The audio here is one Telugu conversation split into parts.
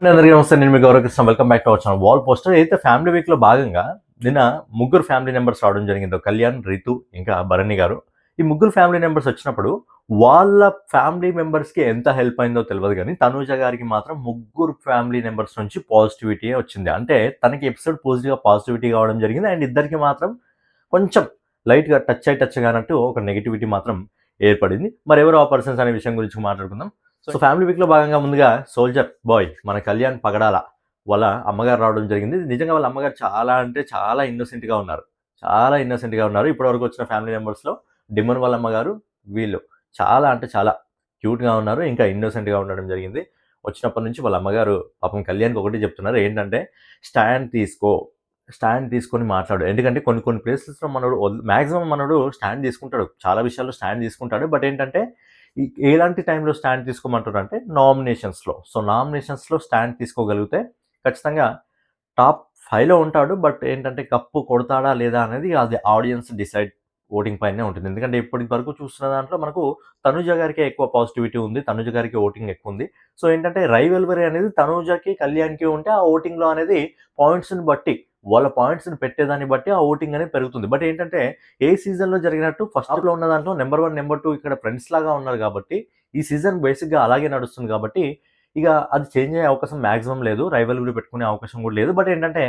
అందరికీ నమస్తే. నేను మీ Gauravkrishna. Welcome back to our channel. Wall poster అయితే ఫ్యామిలీ వీక్లో భాగంగా నిన్న ముగ్గురు ఫ్యామిలీ మెంబర్స్ రావడం జరిగింది. కళ్యాణ్, రితు ఇంకా భరణి గారు. ఈ ముగ్గురు ఫ్యామిలీ మెంబర్స్ వచ్చినప్పుడు వాళ్ళ ఫ్యామిలీ మెంబర్స్కి ఎంత హెల్ప్ అయిందో తెలియదు, కానీ తనూజ గారికి మాత్రం ముగ్గురు ఫ్యామిలీ మెంబర్స్ నుంచి పాజిటివిటీ వచ్చింది. అంటే తనకి ఎపిసోడ్ పాజిటివిటీ కావడం జరిగింది. అండ్ ఇద్దరికి మాత్రం కొంచెం లైట్గా టచ్ కానట్టు ఒక నెగిటివిటీ మాత్రం ఏర్పడింది. మరి ఎవరు ఆ పర్సన్స్ అనే విషయం గురించి మాట్లాడుకుందాం. సో ఫ్యామిలీ వీక్లో భాగంగా ముందుగా సోల్జర్ బాయ్ మన కళ్యాణ్ పగడాల వాళ్ళ అమ్మగారు రావడం జరిగింది. నిజంగా వాళ్ళ అమ్మగారు చాలా అంటే చాలా ఇన్నోసెంట్గా ఉన్నారు. ఇప్పటివరకు వచ్చిన ఫ్యామిలీ మెంబర్స్లో డిమన్ వాళ్ళ అమ్మగారు, వీళ్ళు చాలా అంటే చాలా క్యూట్గా ఉన్నారు, ఇంకా ఇన్నోసెంట్గా ఉండడం జరిగింది. వచ్చినప్పటి నుంచి వాళ్ళ అమ్మగారు పాపం కళ్యాణ్కి ఒకటి చెప్తున్నారు, ఏంటంటే స్టాండ్ తీసుకొని మాట్లాడు. ఎందుకంటే కొన్ని ప్లేసెస్లో మనోడు మ్యాక్సిమం మనోడు స్టాండ్ తీసుకుంటాడు, చాలా విషయాల్లో స్టాండ్ తీసుకుంటాడు. బట్ ఏంటంటే ఎలాంటి టైంలో స్టాండ్ తీసుకోమంటారు అంటే నామినేషన్స్లో. సో నామినేషన్స్లో స్టాండ్ తీసుకోగలిగితే ఖచ్చితంగా టాప్ 5లో ఉంటాడు. బట్ ఏంటంటే కప్పు కొడతాడా లేదా అనేది అది ఆడియన్స్ డిసైడ్ ఓటింగ్ పైనే ఉంటుంది. ఎందుకంటే ఇప్పటి వరకు చూస్తున్న దాంట్లో మనకు తనుజ గారికి ఎక్కువ పాజిటివిటీ ఉంది, తనుజ గారికి ఓటింగ్ ఎక్కువ ఉంది. సో ఏంటంటే రైవల్వరీ అనేది తనుజకి కళ్యాణ్కి ఉంటే ఆ ఓటింగ్లో అనేది పాయింట్స్ని బట్టి, వాళ్ళ పాయింట్స్ని పెట్టేదాన్ని బట్టి ఆ ఓటింగ్ అనేది పెరుగుతుంది. బట్ ఏంటంటే ఏ సీజన్లో జరిగినట్టు ఫస్ట్ హాఫ్లో ఉన్న దాంట్లో నెంబర్ 1 నెంబర్ 2 ఇక్కడ ఫ్రెండ్స్ లాగా ఉన్నారు కాబట్టి ఈ సీజన్ బేసిక్గా అలాగే నడుస్తుంది కాబట్టి ఇక అది చేంజ్ అయ్యే అవకాశం మ్యాక్సిమం లేదు, రైవల్వరీ పెట్టుకునే అవకాశం కూడా లేదు. బట్ ఏంటంటే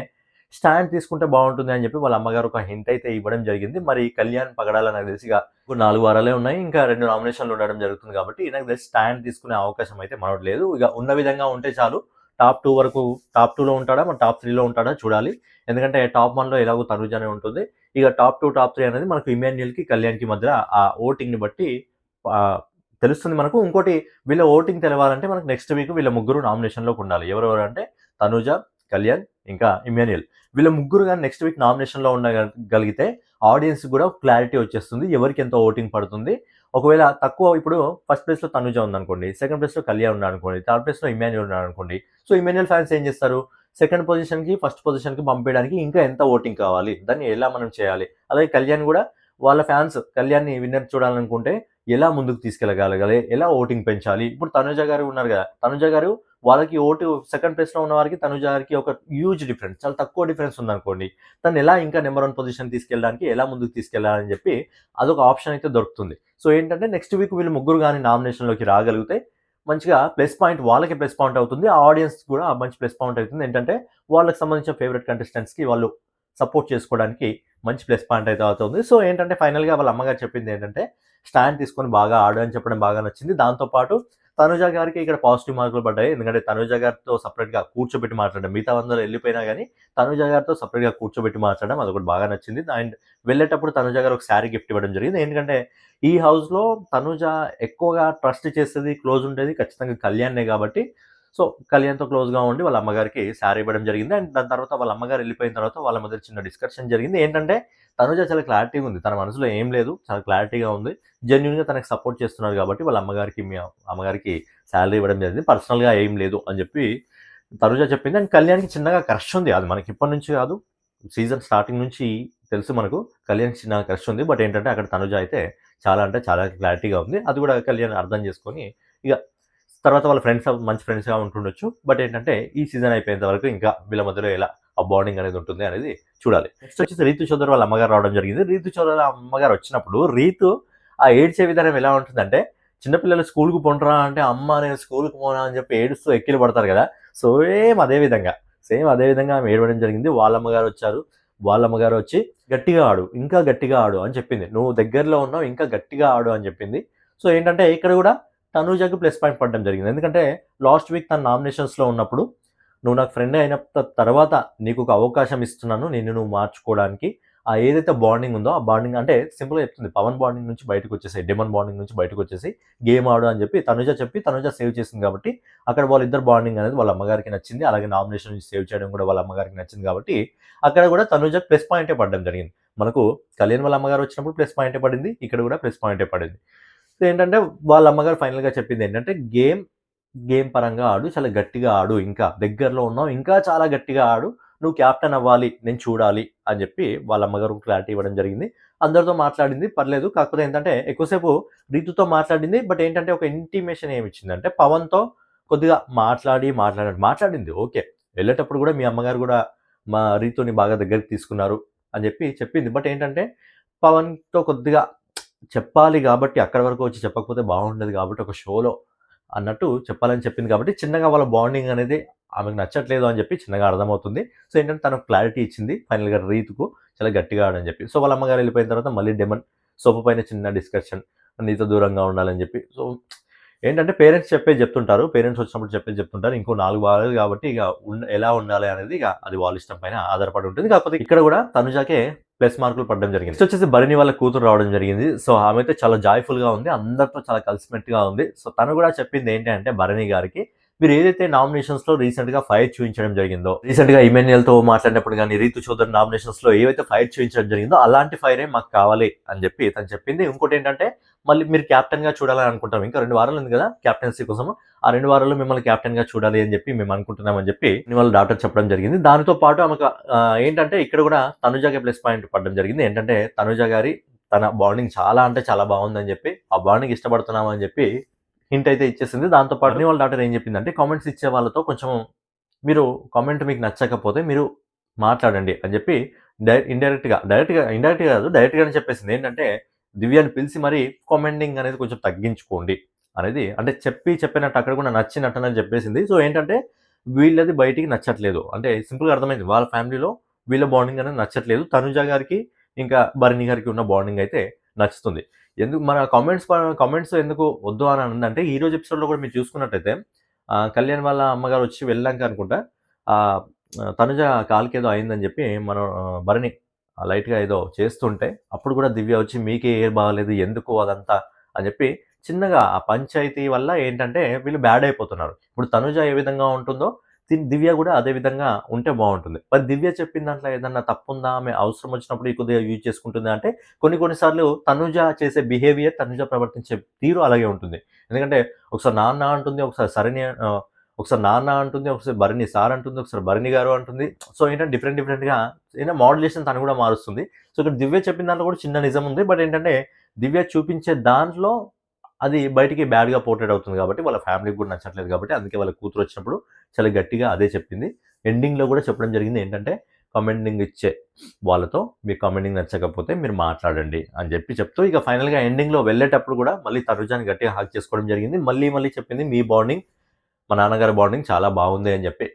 స్టాండ్ తీసుకుంటే బాగుంటుంది అని చెప్పి వాళ్ళ అమ్మగారు ఒక హింట్ అయితే ఇవ్వడం జరిగింది. మరి కళ్యాణ్ పగడాల నాకు తెలిసి ఇక 4 వారాలే ఉన్నాయి, ఇంకా 2 నామినేషన్లు ఉండడం జరుగుతుంది కాబట్టి నాకు తెలిసి స్టాండ్ తీసుకునే అవకాశం అయితే మనకు లేదు. ఇక ఉన్న విధంగా ఉంటే చాలు. టాప్ 2 వరకు, టాప్ 2లో ఉంటాడా మరి టాప్ 3లో ఉంటాడా చూడాలి. ఎందుకంటే టాప్ 1లో ఎలాగో తనుజానే ఉంటుంది. ఇక టాప్ 2 టాప్ 3 అనేది మనకు ఇమాన్యుయల్కి కళ్యాణ్కి మధ్య ఆ ఓటింగ్ని బట్టి తెలుస్తుంది మనకు. ఇంకోటి వీళ్ళ ఓటింగ్ తెలవాలంటే మనకు నెక్స్ట్ వీక్ వీళ్ళ ముగ్గురు నామినేషన్లోకి ఉండాలి. ఎవరెవరు అంటే తనుజ, కళ్యాణ్ ఇంకా ఇమాన్యుయల్. వీళ్ళ ముగ్గురు కానీ నెక్స్ట్ వీక్ నామినేషన్లో ఉండగలిగితే ఆడియన్స్ కూడా క్లారిటీ వచ్చేస్తుంది ఎవరికి ఎంత ఓటింగ్ పడుతుంది. ఒకవేళ తక్కువ, ఇప్పుడు ఫస్ట్ ప్లేస్లో తనుజ ఉందనుకోండి, సెకండ్ ప్లేస్లో కళ్యాణ్ ఉన్నాడు అనుకోండి, థర్డ్ ప్లేస్లో ఇమాన్యుయల్ ఉన్నాడు అనుకోండి. సో ఇమాన్యుయల్ ఫ్యాన్స్ ఏం చేస్తారు, సెకండ్ పొజిషన్కి ఫస్ట్ పొజిషన్కి పంపించడానికి ఇంకా ఎంత ఓటింగ్ కావాలి, దాన్ని ఎలా మనం చేయాలి. అలాగే కళ్యాణ్ కూడా వాళ్ళ ఫ్యాన్స్ కళ్యాణ్ని విన్నర్ చూడాలనుకుంటే ఎలా ముందుకు తీసుకెళ్ళగలగాలి, ఎలా ఓటింగ్ పెంచాలి. ఇప్పుడు తనుజ గారు ఉన్నారు కదా, తనుజ గారు వాళ్ళకి ఓటు సెకండ్ ప్లేస్లో ఉన్న వారికి తనుజ గారికి ఒక హ్యూజ్ డిఫరెన్స్, చాలా తక్కువ డిఫరెన్స్ ఉందనుకోండి, తను ఎలా ఇంకా నెంబర్ 1 పొజిషన్ తీసుకెళ్ళడానికి ఎలా ముందుకు తీసుకెళ్ళాలని చెప్పి అదొక ఆప్షన్ అయితే దొరుకుతుంది. సో ఏంటంటే నెక్స్ట్ వీక్ వీళ్ళు ముగ్గురు కానీ నామినేషన్లోకి రాగలిగితే మంచిగా ప్లస్ పాయింట్, వాళ్ళకి ప్లస్ పాయింట్ అవుతుంది, ఆ ఆడియన్స్ కూడా మంచి ప్లస్ పాయింట్ అవుతుంది. ఏంటంటే వాళ్ళకి సంబంధించిన ఫేవరెట్ కంటెస్టెంట్స్కి వాళ్ళు సపోర్ట్ చేసుకోవడానికి మంచి ప్లస్ పాయింట్ అయితే అవుతుంది. సో ఏంటంటే ఫైనల్గా వాళ్ళ అమ్మగారు చెప్పింది ఏంటంటే స్టాండ్ తీసుకొని బాగా ఆడు అని చెప్పడం బాగా నచ్చింది. దాంతోపాటు తనుజ గారికి ఇక్కడ పాజిటివ్ మార్కులు పడ్డాయి. ఎందుకంటే తనుజ గారితో సపరేట్గా కూర్చోబెట్టి మాట్లాడడం, మిగతా అందరూ వెళ్ళిపోయినా కానీ తనుజ గారితో సపరేట్గా కూర్చోబెట్టి మాట్లాడడం అదొకటి బాగా నచ్చింది. అండ్ వెళ్ళేటప్పుడు తనుజ గారు ఒక శారీ గిఫ్ట్ ఇవ్వడం జరిగింది. ఎందుకంటే ఈ హౌస్లో తనుజ ఎక్కువగా ట్రస్ట్ చేసేది, క్లోజ్ ఉండేది ఖచ్చితంగా కళ్యాణ్నే కాబట్టి సో కళ్యాణ్తో క్లోజ్గా ఉండి వాళ్ళ అమ్మగారికి శారీ ఇవ్వడం జరిగింది. అండ్ దాని తర్వాత వాళ్ళ అమ్మగారు వెళ్ళిపోయిన తర్వాత వాళ్ళ మధ్య చిన్న డిస్కషన్ జరిగింది. ఏంటంటే తనుజ చాలా క్లారిటీగా ఉంది, తన మనసులో ఏం లేదు, చాలా క్లారిటీగా ఉంది, జెన్యున్గా తనకు సపోర్ట్ చేస్తున్నారు కాబట్టి వాళ్ళ అమ్మగారికి శాలరీ ఇవ్వడం జరిగింది, పర్సనల్గా ఏం లేదు అని చెప్పి తనుజ చెప్పింది. అండ్ కళ్యాణ్కి చిన్నగా క్రష్ ఉంది, అది మనకి ఇప్పటి నుంచి కాదు, సీజన్ స్టార్టింగ్ నుంచి తెలుసు మనకు కళ్యాణ్కి చిన్న క్రష్ ఉంది. బట్ ఏంటంటే అక్కడ తనుజ అయితే చాలా అంటే చాలా క్లారిటీగా ఉంది, అది కూడా కళ్యాణ్ అర్థం చేసుకొని ఇక తర్వాత వాళ్ళ ఫ్రెండ్స్ మంచి ఫ్రెండ్స్గా ఉంటుండొచ్చు. బట్ ఏంటంటే ఈ సీజన్ అయిపోయేంత వరకు ఇంకా వీళ్ళ మధ్యలో ఎలా ఆ బాండింగ్ అనేది ఉంటుంది అనేది చూడాలి. నెక్స్ట్ వచ్చేసి రీతు చౌదరి వాళ్ళ అమ్మగారు రావడం జరిగింది. రీతు చౌదరి అమ్మగారు వచ్చినప్పుడు రీతు ఆ ఏడ్చే విధానం ఎలా ఉంటుందంటే, చిన్నపిల్లలు స్కూల్కి పోండ్రా అంటే అమ్మ నేను స్కూల్కి పోనా అని చెప్పి ఏడుస్తూ ఎక్కిలు పడతారు కదా, సేమ్ అదే విధంగా ఆమె ఏడవడం జరిగింది. వాళ్ళ అమ్మగారు వచ్చారు, వాళ్ళ అమ్మగారు వచ్చి గట్టిగా ఆడు, ఇంకా గట్టిగా ఆడు అని చెప్పింది, నువ్వు దగ్గరలో ఉన్నావు ఇంకా గట్టిగా ఆడు అని చెప్పింది. సో ఏంటంటే ఇక్కడ కూడా తనూజకి ప్లస్ పాయింట్ పడడం జరిగింది. ఎందుకంటే లాస్ట్ వీక్ తన నామినేషన్స్లో ఉన్నప్పుడు నువ్వు నాకు ఫ్రెండ్ అయిన తర్వాత నీకు ఒక అవకాశం ఇస్తున్నాను, నువ్వు మార్చుకోవడానికి, ఆ ఏదైతే బాండింగ్ ఉందో ఆ బాండింగ్ అంటే సింపుల్గా చెప్తుంది, పవన్ బాండింగ్ నుంచి బయటకు వచ్చేసి, డెమన్ బాండింగ్ నుంచి బయటకు వచ్చేసి గేమ్ ఆడు అని చెప్పి తనుజ సేవ్ చేసింది కాబట్టి అక్కడ వాళ్ళిద్దరు బాండింగ్ అనేది వాళ్ళ అమ్మగారికి నచ్చింది. అలాగే నామినేషన్ నుంచి సేవ్ చేయడం కూడా వాళ్ళ అమ్మగారికి నచ్చింది కాబట్టి అక్కడ కూడా తనుజకి ప్లస్ పాయింటే పడడం జరిగింది. మనకు కళ్యాణ్ వాళ్ళ అమ్మగారు వచ్చినప్పుడు ప్లస్ పాయింటే పడింది, ఇక్కడ కూడా ప్లస్ పాయింటే పడింది. సో ఏంటంటే వాళ్ళ అమ్మగారు ఫైనల్గా చెప్పింది ఏంటంటే గేమ్ పరంగా ఆడు, చాలా గట్టిగా ఆడు, ఇంకా దగ్గరలో ఉన్నావు, ఇంకా చాలా గట్టిగా ఆడు, నువ్వు క్యాప్టెన్ అవ్వాలి, నేను చూడాలి అని చెప్పి వాళ్ళ అమ్మగారు క్లారిటీ ఇవ్వడం జరిగింది. అందరితో మాట్లాడింది, పర్లేదు. కాకపోతే ఏంటంటే ఎక్కువసేపు రీతుతో మాట్లాడింది. బట్ ఏంటంటే ఒక ఇంటిమేషన్ ఏమి ఇచ్చిందంటే పవన్తో కొద్దిగా మాట్లాడింది ఓకే. వెళ్ళేటప్పుడు కూడా మీ అమ్మగారు కూడా మా రీతుని బాగా దగ్గరికి తీసుకున్నారు అని చెప్పింది. బట్ ఏంటంటే పవన్‌తో కొద్దిగా చెప్పాలి కాబట్టి అక్కడి వరకు వచ్చి చెప్పకపోతే బాగుండదు కాబట్టి ఒక షోలో అన్నట్టు చెప్పాలని చెప్పింది కాబట్టి చిన్నగా వాళ్ళ బాండింగ్ అనేది ఆమెకు నచ్చట్లేదు అని చెప్పి చిన్నగా అర్థమవుతుంది. సో ఏంటంటే తనకు క్లారిటీ ఇచ్చింది ఫైనల్‌గా రీతుకు చాలా గట్టిగా ఆడని చెప్పి. సో వాళ్ళ అమ్మగారు వెళ్ళిపోయిన తర్వాత మళ్ళీ డెమన్ సోఫా పైన చిన్న డిస్కషన్ నీతో దూరంగా ఉండాలని చెప్పి. సో ఏంటంటే పేరెంట్స్ చెప్తుంటారు. పేరెంట్స్ వచ్చినప్పుడు చెప్తుంటారు. ఇంకో 4 వారాలు కాబట్టి ఇక ఎలా ఉండాలి అనేది ఇక అది వాళ్ళ ఇష్టం పైన ఆధారపడి ఉంటుంది. కాకపోతే ఇక్కడ కూడా తనుజాకే ప్లస్ మార్కులు పడడం జరిగింది. సో వచ్చేసి భరణి వాళ్ళ కూతురు రావడం జరిగింది. సో ఆమె అయితే చాలా జాయ్‌ఫుల్‌గా ఉంది. అందరితో చాలా కలిసిమెట్టుగా ఉంది. సో తను కూడా చెప్పింది ఏంటి అంటే భరణి గారికి, మీరు ఏదైతే నామినేషన్స్‌లో రీసెంట్‌గా ఫైర్ చూపించడం జరిగిందో, రీసెంట్‌గా ఇమాన్యుయల్‌తో మాట్లాడినప్పుడు గానీ, రీతు చౌదరి నామినేషన్స్‌లో ఏవైతే ఫైర్ చూపించడం జరిగిందో అలాంటి ఫైరే మాకు కావాలి అని చెప్పి తను చెప్పింది. ఇంకోటి ఏంటంటే మళ్ళీ మీరు కెప్టెన్‌గా చూడాలని అనుకుంటాం. ఇంకా 2 వారాలు ఉంది కదా కెప్టెన్సీ కోసం. ఆ 2 వారాల్లో మిమ్మల్ని కెప్టెన్‌గా చూడాలి అని చెప్పి మేము అనుకుంటున్నాం అని చెప్పి వాళ్ళ డాక్టర్ చెప్పడం జరిగింది. దానితో పాటు ఆమెకు ఏంటంటే ఇక్కడ కూడా తనుజాకి ప్లస్ పాయింట్ పడడం జరిగింది. ఏంటంటే తనుజ గారి తన బాండింగ్ చాలా అంటే చాలా బాగుందని చెప్పి, ఆ బాండింగ్ ఇష్టపడుతున్నాం అని చెప్పి హింట్ అయితే ఇచ్చేసింది. దాంతో పాటు వాళ్ళ డాక్టర్ ఏం చెప్పిందంటే కామెంట్స్ ఇచ్చే వాళ్ళతో కొంచెం మీరు కామెంట్ మీకు నచ్చకపోతే మీరు మాట్లాడండి అని చెప్పి ఇండైరెక్ట్‌గా కాదు డైరెక్ట్‌గానే చెప్పేసింది. ఏంటంటే దివ్యాని పిలిచి మరి కామెంటింగ్ అనేది కొంచెం తగ్గించుకోండి అనేది అంటే చెప్పినట్టు అక్కడ కూడా నచ్చినట్టని చెప్పేసింది. సో ఏంటంటే వీళ్ళది బయటికి నచ్చట్లేదు. అంటే సింపుల్‌గా అర్థమైంది. వాళ్ళ ఫ్యామిలీలో వీళ్ళ బాండింగ్ అనేది నచ్చట్లేదు. తనుజ గారికి ఇంకా భరణి గారికి ఉన్న బాండింగ్ అయితే నచ్చుతుంది. ఎందుకు మన కామెంట్స్ ఎందుకు వద్దు అని అనందంటే ఈరోజు ఎపిసోడ్‌లో కూడా మీరు చూసుకున్నట్టయితే కళ్యాణ్ వాళ్ళ అమ్మగారు వచ్చి వెళ్ళాక అనుకుంటా తనుజ కాలికేదో అయిందని చెప్పి మనం భరణి లైట్‌గా ఏదో చేస్తుంటే అప్పుడు కూడా దివ్య వచ్చి మీకే ఏం బాగాలేదు ఎందుకు అదంతా అని చెప్పి చిన్నగా ఆ పంచాయతీ వల్ల ఏంటంటే వీళ్ళు బ్యాడ్ అయిపోతున్నారు. ఇప్పుడు తనుజ ఏ విధంగా ఉంటుందో దివ్య కూడా అదే విధంగా ఉంటే బాగుంటుంది. మరి దివ్య చెప్పిన దాంట్లో ఏదన్నా తప్పుందా? ఆమె అవసరం వచ్చినప్పుడు కొద్దిగా యూజ్ చేసుకుంటుందా అంటే కొన్ని సార్లు తనుజ చేసే బిహేవియర్, తనుజ ప్రవర్తించే తీరు అలాగే ఉంటుంది. ఎందుకంటే ఒకసారి నాన్న అంటుంది, ఒకసారి నాన్న అంటుంది, ఒకసారి భరణి సార్ అంటుంది, ఒకసారి భరణి గారు అంటుంది. సో ఏంటంటే డిఫరెంట్‌గా మోడ్యులేషన్ తను కూడా మారుస్తుంది. సో ఇక్కడ దివ్య చెప్పిన దాంట్లో కూడా చిన్న నిజం ఉంది. బట్ ఏంటంటే దివ్య చూపించే దాంట్లో అది బయటికి బ్యాడ్‌గా పోర్ట్రేట్ అవుతుంది కాబట్టి వాళ్ళ ఫ్యామిలీకి కూడా నచ్చట్లేదు కాబట్టి అందుకే వాళ్ళ కూతురు వచ్చినప్పుడు చాలా గట్టిగా అదే చెప్పింది. ఎండింగ్‌లో కూడా చెప్పడం జరిగింది ఏంటంటే కామెంటింగ్ ఇచ్చే వాళ్ళతో మీ కామెంటింగ్ నచ్చకపోతే మీరు మాట్లాడండి అని చెప్తూ ఇక ఫైనల్‌గా ఎండింగ్‌లో వెళ్ళేటప్పుడు కూడా మళ్ళీ తనుజాని గట్టిగా హగ్ చేసుకోవడం జరిగింది. మళ్ళీ చెప్పింది మీ బాండింగ్ మా నాన్నగారి బాండింగ్ చాలా బాగుంది అని చెప్పి.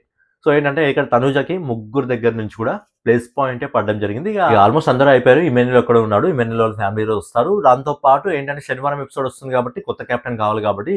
సో ఏంటంటే ఇక్కడ తనుజకి ముగ్గురు దగ్గర నుంచి కూడా ప్లస్ పాయింటే పడడం జరిగింది. ఇక ఆల్మోస్ట్ అందరూ అయిపోయారు. ఇమాన్యుయల్ ఒక్కడే ఉన్నాడు. ఇమాన్యుయల్ వాళ్ళ ఫ్యామిలీలో వస్తారు. దాంతో పాటు ఏంటంటే శనివారం ఎపిసోడ్ వస్తుంది కాబట్టి కొత్త కెప్టెన్ కావాలి కాబట్టి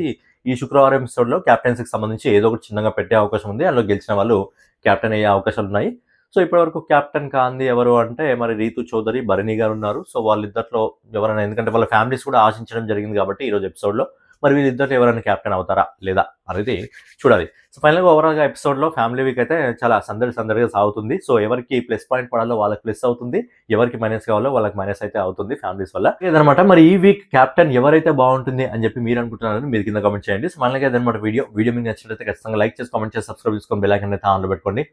ఈ శుక్రవారం ఎపిసోడ్‌లో కెప్టెన్సీకి సంబంధించి ఏదో ఒకటి చిన్నగా పెట్టే అవకాశం ఉంది. అందులో గెలిచిన వాళ్ళు కెప్టెన్ అయ్యే అవకాశాలు ఉన్నాయి. సో ఇప్పటివరకు కెప్టెన్ కాంది ఎవరు అంటే మరి రీతు చౌదరి, భరణి గారు ఉన్నారు. సో వాళ్ళిద్దరిలో ఎవరైనా ఎందుకంటే వాళ్ళ ఫ్యామిలీస్ కూడా ఆశించడం జరిగింది కాబట్టి ఈరోజు ఎపిసోడ్‌లో మరి వీళ్ళిద్దరిలో ఎవరైనా కెప్టెన్ అవుతారా లేదా అనేది చూడాలి. సో ఫైనల్‌గా ఓవరాల్‌గా ఎపిసోడ్‌లో ఫ్యామిలీ వీక్ అయితే చాలా సందడిగా సాగుతుంది. సో ఎవరికి ప్లస్ పాయింట్ పడాలో వాళ్ళకి ప్లస్ అవుతుంది. ఎవరికి మైనస్ కావాలో వాళ్ళకి మైనస్ అయితే అవుతుంది ఫ్యామిలీస్ వల్ల. ఇదనమాట మరి ఈ వీక్ కెప్టెన్ ఎవరైతే బాగుంటుంది అని చెప్పి మీరు అనుకుంటున్నారని మీరు కింద కామెంట్ చేయండి. సో ఫైనల్‌గా ఇదనమాట వీడియో మీకు నచ్చినట్లయితే ఖచ్చితంగా లైక్ చేసి కామెంట్ చేసి సబ్స్క్రైబ్ చేసుకొని బెల్ ఐకాన్ అయితే ఆన్‌లో పెట్టుకోండి.